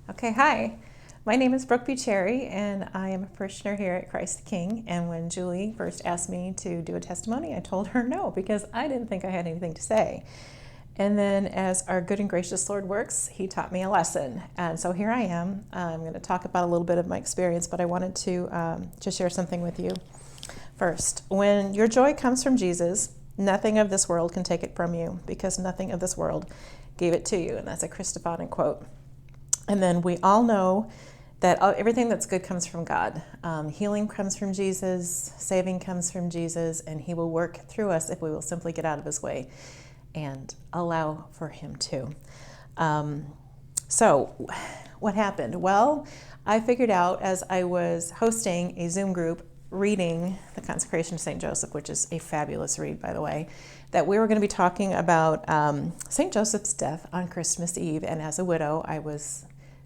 Okay, hi. My name is Brooke Buccieri, and I am a parishioner here at Christ the King. And when Julie first asked me to do a testimony, I told her no, because I didn't think I had anything to say. And then as our good and gracious Lord works, he taught me a lesson. And so here I am. I'm going to talk about a little bit of my experience, but I wanted to share something with you. First, when your joy comes from Jesus, nothing of this world can take it from you, because nothing of this world gave it to you. And that's a Christophanic quote. And then we all know that everything that's good comes from God. Healing comes from Jesus, saving comes from Jesus, and he will work through us if we will simply get out of his way and allow for him to. So what happened? Well, I figured out as I was hosting a Zoom group reading the Consecration of St. Joseph, which is a fabulous read, by the way, that we were going to be talking about St. Joseph's death on Christmas Eve. And as a widow, I was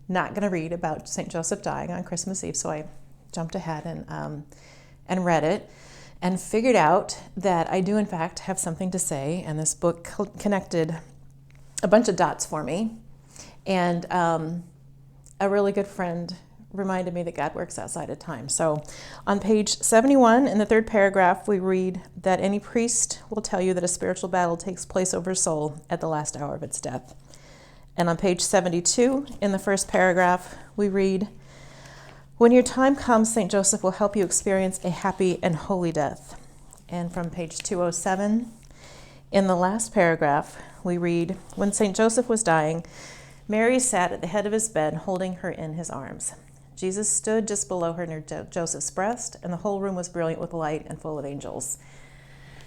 not going to read about St. Joseph dying on Christmas Eve, so I jumped ahead and read it and figured out that I do, in fact, have something to say. And this book connected a bunch of dots for me. And a really good friend reminded me that God works outside of time. So on page 71, in the third paragraph, we read that any priest will tell you that a spiritual battle takes place over a soul at the last hour of its death. And on page 72, in the first paragraph, we read, when your time comes, St. Joseph will help you experience a happy and holy death. And from page 207, in the last paragraph, we read, when St. Joseph was dying, Mary sat at the head of his bed, holding her in his arms. Jesus stood just below her near Joseph's breast, and the whole room was brilliant with light and full of angels.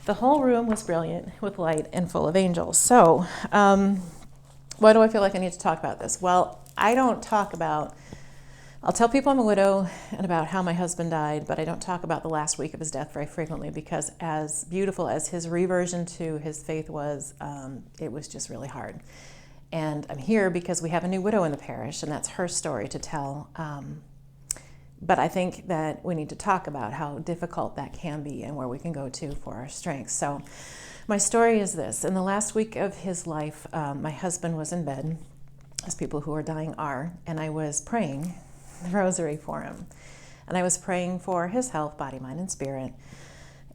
The whole room was brilliant with light and full of angels. So, why do I feel like I need to talk about this? Well, I'll tell people I'm a widow and about how my husband died, but I don't talk about the last week of his death very frequently, because as beautiful as his reversion to his faith was, it was just really hard. And I'm here because we have a new widow in the parish, and that's her story to tell. But I think that we need to talk about how difficult that can be and where we can go to for our strength. So my story is this. In the last week of his life, my husband was in bed, as people who are dying are, and I was praying the rosary for him. And I was praying for his health, body, mind, and spirit.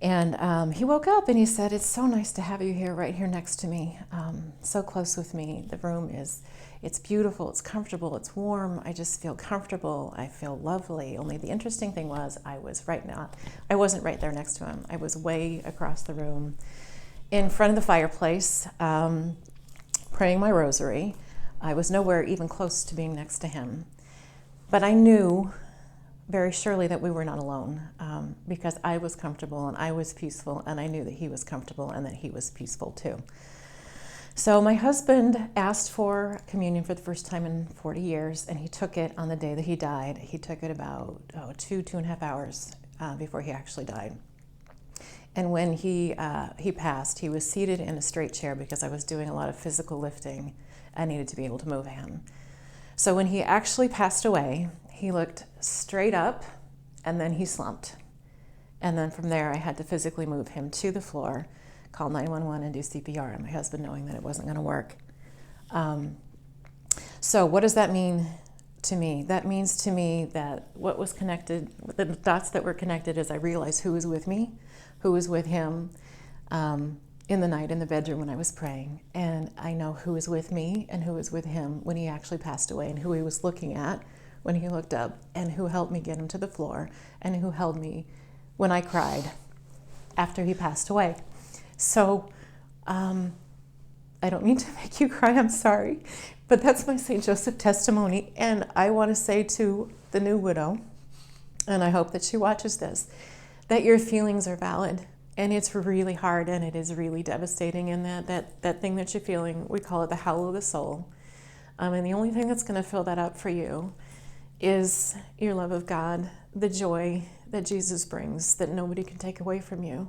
And he woke up and he said, it's so nice to have you here, right here next to me, so close with me. The room it's beautiful, it's comfortable, it's warm. I just feel comfortable. I feel lovely. Only the interesting thing was I wasn't right there next to him. I was way across the room in front of the fireplace, praying my rosary. I was nowhere even close to being next to him. But I knew very surely that we were not alone, because I was comfortable and I was peaceful, and I knew that he was comfortable and that he was peaceful too. So my husband asked for communion for the first time in 40 years, and he took it on the day that he died. He took it about 2.5 hours before he actually died. And when he passed, he was seated in a straight chair because I was doing a lot of physical lifting. I needed to be able to move him. So when he actually passed away, he looked straight up, and then he slumped. And then from there, I had to physically move him to the floor, call 911, and do CPR, and my husband knowing that it wasn't going to work. So what does that mean to me? That means to me that what was connected, the dots that were connected, is I realized who was with me, who was with him in the night in the bedroom when I was praying. And I know who was with me and who was with him when he actually passed away, and who he was looking at when he looked up, and who helped me get him to the floor, and who held me when I cried after he passed away. So I don't mean to make you cry, I'm sorry, but that's my St. Joseph testimony. And I want to say to the new widow, and I hope that she watches this, that your feelings are valid. And it's really hard, and it is really devastating. And that thing that you're feeling, we call it the howl of the soul. And the only thing that's going to fill that up for you is your love of God, the joy that Jesus brings that nobody can take away from you.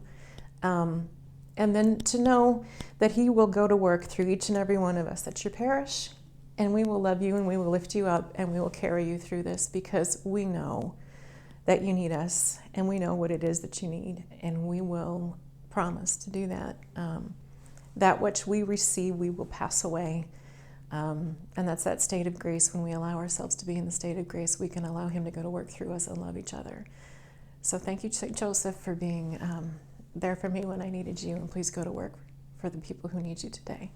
And then to know that he will go to work through each and every one of us at your parish, and we will love you, and we will lift you up, and we will carry you through this, because we know that you need us, and we know what it is that you need, and we will promise to do that. That which we receive, we will pass away. And that's that state of grace. When we allow ourselves to be in the state of grace, we can allow him to go to work through us and love each other. So thank you, St. Joseph, for being there for me when I needed you, and please go to work for the people who need you today.